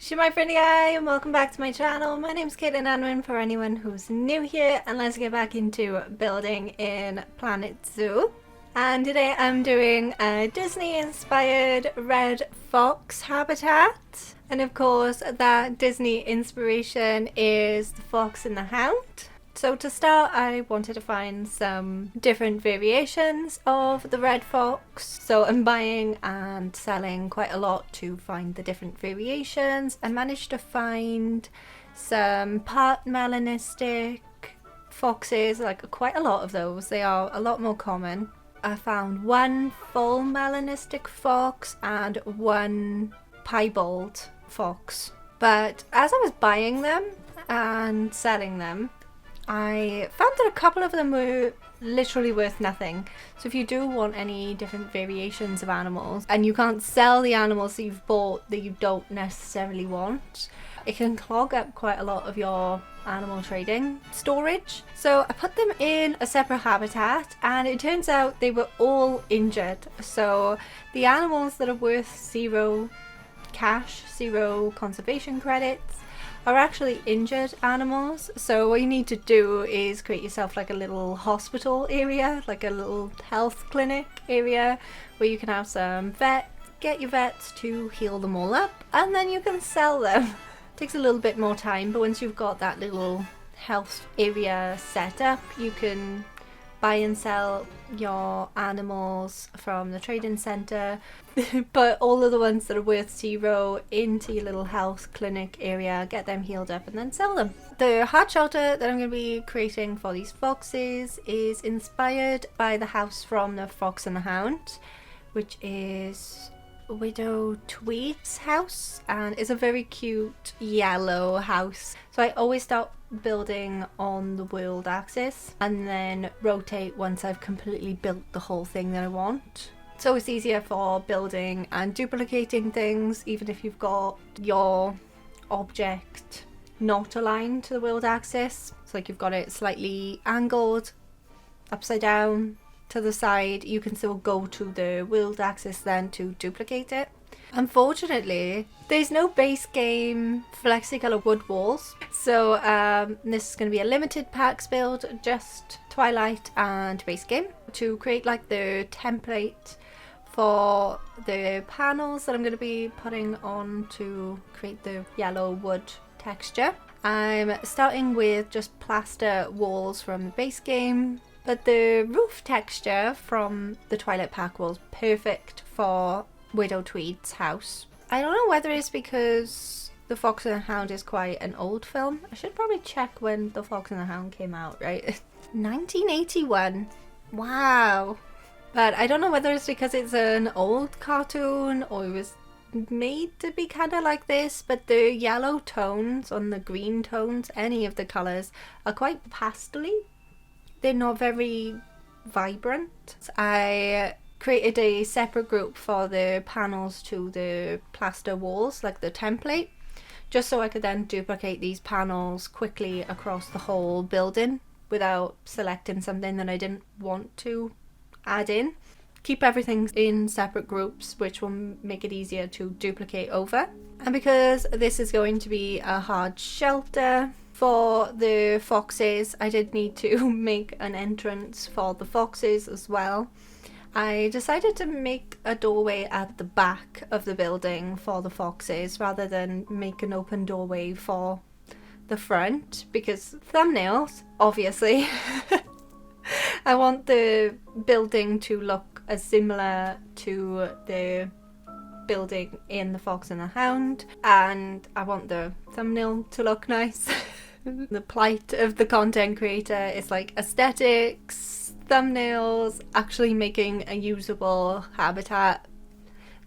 Shemai Pretty Guy, and welcome back to my channel. My name's Caitlin Anwin for anyone who's new here, and let's get back into building in Planet Zoo. And today I'm doing a Disney inspired red fox habitat, and of course that Disney inspiration is the Fox and the Hound. So to start, I wanted to find some different variations of the red fox. So I'm buying and selling quite a lot to find the different variations. I managed to find some Part-Melanistic foxes, like quite a lot of those. They are a lot more common. I found one full Melanistic fox and one Piebald Fox. But as I was buying them and selling them, I found that a couple of them were literally worth nothing. So if you do want any different variations of animals and you can't sell the animals that you've bought that you don't necessarily want, it can clog up quite a lot of your animal trading storage. So I put them in a separate habitat and it turns out they were all injured. So the animals that are worth 0 cash, 0 conservation credits, are actually injured animals. So what you need to do is create yourself like a little hospital area, like a little health clinic area where you can have some get your vets to heal them all up, and then you can sell them. Takes a little bit more time, but once you've got that little health area set up, you can buy and sell your animals from the trading centre, put all of the ones that are worth 0 into your little health clinic area, get them healed up and then sell them. The hard shelter that I'm going to be creating for these foxes is inspired by the house from the Fox and the Hound, which is Widow Tweed's house, and it's a very cute yellow house. So I always start building on the world axis and then rotate once I've completely built the whole thing that I want. So it's easier for building and duplicating things, even if you've got your object not aligned to the world axis. So like you've got it slightly angled, upside down, to the side, you can still go to the world axis then to duplicate it. Unfortunately, there's no base game FlexiColor wood walls, so this is going to be a limited packs build, just Twilight and base game, to create like the template for the panels that I'm going to be putting on to create the yellow wood texture. I'm starting with just plaster walls from the base game, but the roof texture from the Twilight pack was perfect for Widow Tweed's house. I don't know whether it's because The Fox and the Hound is quite an old film. I should probably check when The Fox and the Hound came out, right? 1981. Wow. But I don't know whether it's because it's an old cartoon or it was made to be kind of like this, but the yellow tones on the green tones, any of the colours, are quite pastel-y. They're not very vibrant. I created a separate group for the panels to the plaster walls, like the template, just so I could then duplicate these panels quickly across the whole building without selecting something that I didn't want to add in. Keep everything in separate groups, which will make it easier to duplicate over. And because this is going to be a hard shelter for the foxes, I did need to make an entrance for the foxes as well. I decided to make a doorway at the back of the building for the foxes rather than make an open doorway for the front, because thumbnails, obviously. I want the building to look as similar to the building in The Fox and the Hound, and I want the thumbnail to look nice. The plight of the content creator is like aesthetics, thumbnails, actually making a usable habitat.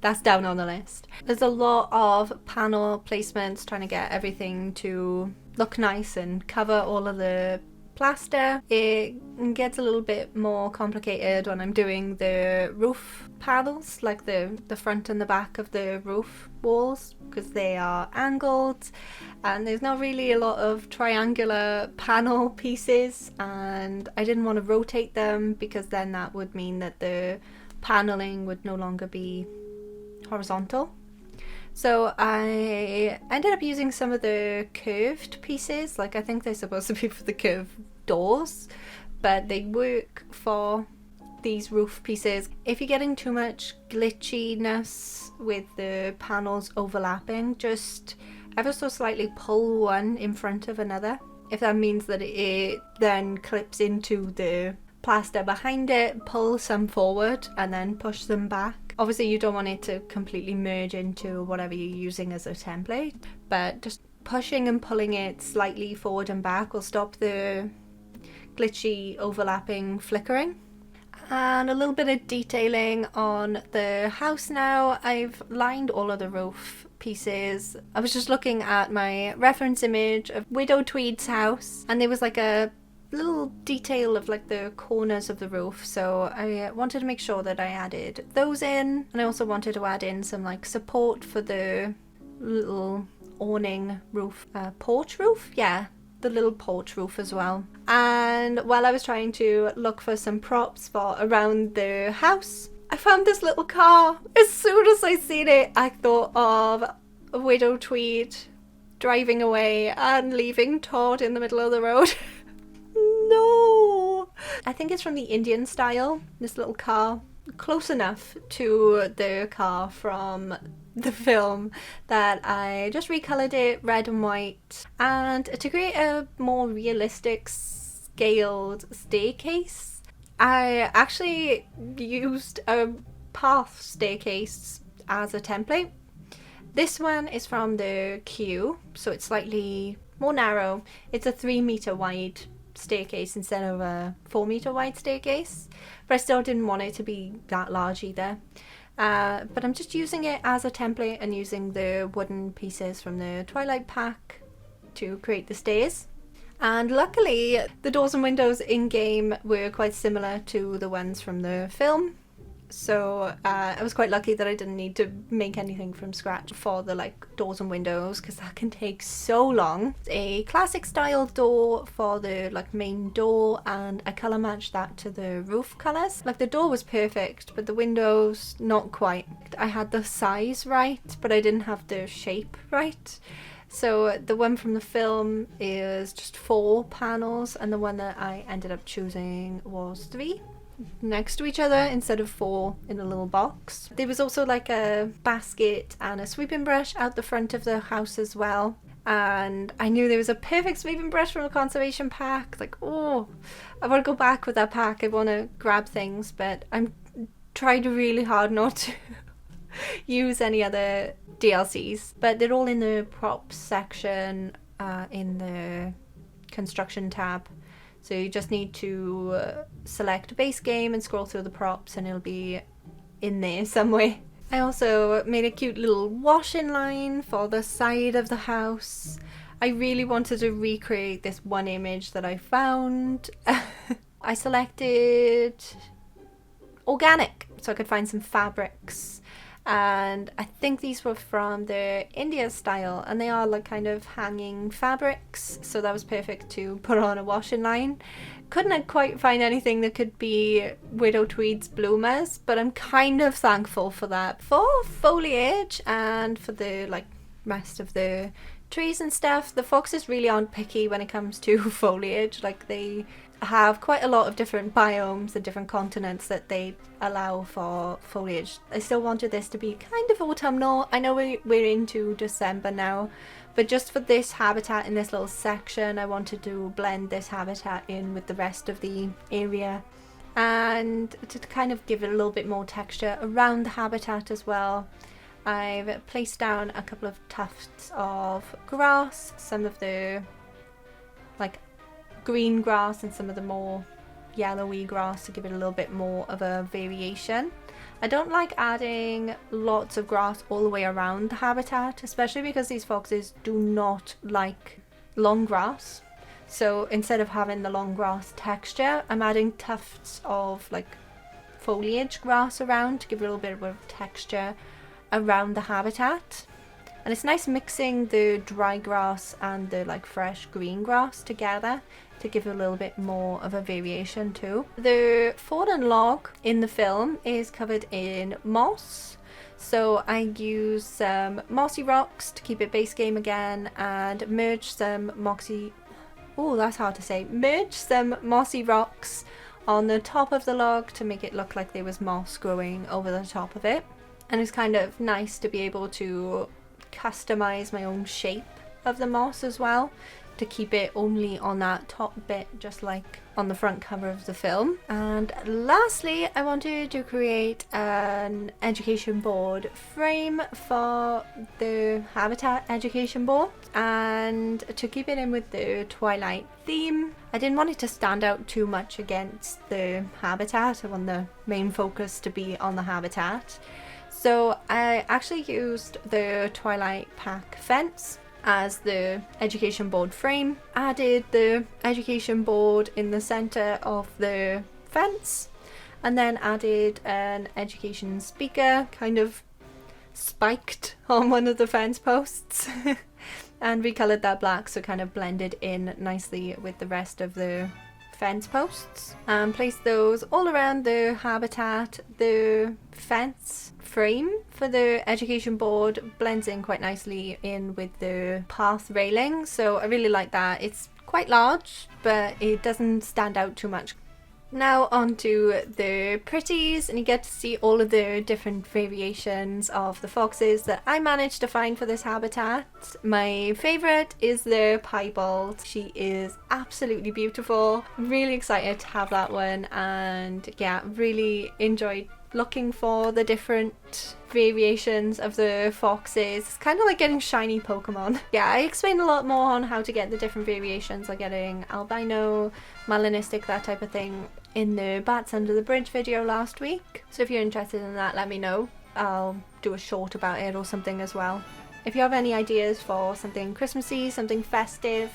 That's down on the list. There's a lot of panel placements, trying to get everything to look nice and cover all of the plaster. It gets a little bit more complicated when I'm doing the roof panels, like the front and the back of the roof walls, because they are angled and there's not really a lot of triangular panel pieces, and I didn't want to rotate them because then that would mean that the paneling would no longer be horizontal. So I ended up using some of the curved pieces. Like I think they're supposed to be for the curved doors, but they work for these roof pieces. If you're getting too much glitchiness with the panels overlapping, just ever so slightly pull one in front of another. If that means that it then clips into the plaster behind it, pull some forward and then push them back. Obviously you don't want it to completely merge into whatever you're using as a template, but just pushing and pulling it slightly forward and back will stop the glitchy overlapping flickering. And a little bit of detailing on the house now. I've lined all of the roof pieces. I was just looking at my reference image of Widow Tweed's house, and there was like a little detail of like the corners of the roof, so I wanted to make sure that I added those in, and I also wanted to add in some like support for the little awning roof, porch roof, yeah, the little porch roof as well. And while I was trying to look for some props for around the house, I found this little car. As soon as I seen it, I thought of Widow Tweed driving away and leaving Todd in the middle of the road. No! I think it's from the Indian style, this little car. Close enough to the car from the film that I just recolored it red and white, and to create a more realistic scaled staircase I actually used a path staircase as a template. This one is from the queue, so it's slightly more narrow. It's a 3-meter wide staircase instead of a 4-meter wide staircase, but I still didn't want it to be that large either. But I'm just using it as a template and using the wooden pieces from the Twilight pack to create the stairs. And luckily the doors and windows in game were quite similar to the ones from the film, so I was quite lucky that I didn't need to make anything from scratch for the doors and windows, because that can take so long. It's a classic style door for the main door, and I colour matched that to the roof colours. The door was perfect, but the windows not quite. I had the size right, but I didn't have the shape right. So the one from the film is just 4 panels, and the one that I ended up choosing was 3 next to each other instead of 4 in a little box. There was also a basket and a sweeping brush out the front of the house as well, and I knew there was a perfect sweeping brush from the conservation pack. Oh, I want to go back with that pack, I want to grab things, but I'm trying really hard not to use any other DLCs, but they're all in the props section in the construction tab. So you just need to select base game and scroll through the props and it'll be in there somewhere. I also made a cute little washing line for the side of the house. I really wanted to recreate this one image that I found. I selected organic so I could find some fabrics. And I think these were from the India style, and they are kind of hanging fabrics, so that was perfect to put on a washing line. Couldn't quite find anything that could be Widow Tweed's bloomers, but I'm kind of thankful for that. For foliage and for the rest of the trees and stuff, the foxes really aren't picky when it comes to foliage. They have quite a lot of different biomes and different continents that they allow for foliage. I still wanted this to be kind of autumnal. I know we're into December now, but just for this habitat in this little section, I wanted to blend this habitat in with the rest of the area and to kind of give it a little bit more texture around the habitat as well. I've placed down a couple of tufts of grass, some of the green grass and some of the more yellowy grass to give it a little bit more of a variation. I don't like adding lots of grass all the way around the habitat, especially because these foxes do not like long grass. So instead of having the long grass texture, I'm adding tufts of foliage grass around to give it a little bit of texture around the habitat. And it's nice mixing the dry grass and the fresh green grass together to give it a little bit more of a variation too. The fallen log in the film is covered in moss, So I use some mossy rocks to keep it base game again, and merge some mossy rocks on the top of the log to make it look like there was moss growing over the top of it. And it's kind of nice to be able to customize my own shape of the moss as well, to keep it only on that top bit, just like on the front cover of the film. And lastly, I wanted to create an education board frame for the habitat education board, and to keep it in with the Twilight theme. I didn't want it to stand out too much against the habitat. I want the main focus to be on the habitat. So I actually used the Twilight pack fence as the education board frame, added the education board in the center of the fence, and then added an education speaker kind of spiked on one of the fence posts and recolored that black so it kind of blended in nicely with the rest of the fence posts, and placed those all around the habitat. The fence frame for the education board blends in quite nicely in with the path railing, so I really like that. It's quite large, but it doesn't stand out too much. Now onto the Pretties, and you get to see all of the different variations of the foxes that I managed to find for this habitat. My favourite is the Piebald. She is absolutely beautiful. I'm really excited to have that one, and yeah, really enjoyed looking for the different variations of the foxes. It's kind of like getting shiny Pokemon. Yeah, I explained a lot more on how to get the different variations, like getting albino, melanistic, that type of thing, in the Bats Under the Bridge video last week. So if you're interested in that, let me know. I'll do a short about it or something as well. If you have any ideas for something Christmassy, something festive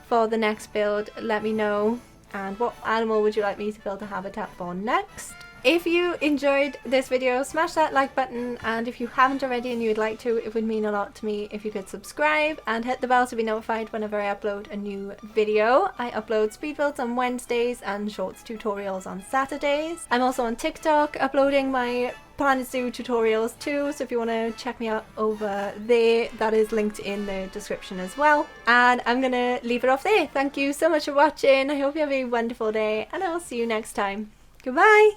for the next build, let me know. And what animal would you like me to build a habitat for next? If you enjoyed this video, smash that like button, and if you haven't already and you'd like to, it would mean a lot to me if you could subscribe and hit the bell to be notified whenever I upload a new video. I upload speed builds on Wednesdays and shorts tutorials on Saturdays. I'm also on TikTok uploading my Planet Zoo tutorials too, so if you want to check me out over there, that is linked in the description as well. And I'm gonna leave it off there. Thank you so much for watching. I hope you have a wonderful day, and I'll see you next time. Goodbye!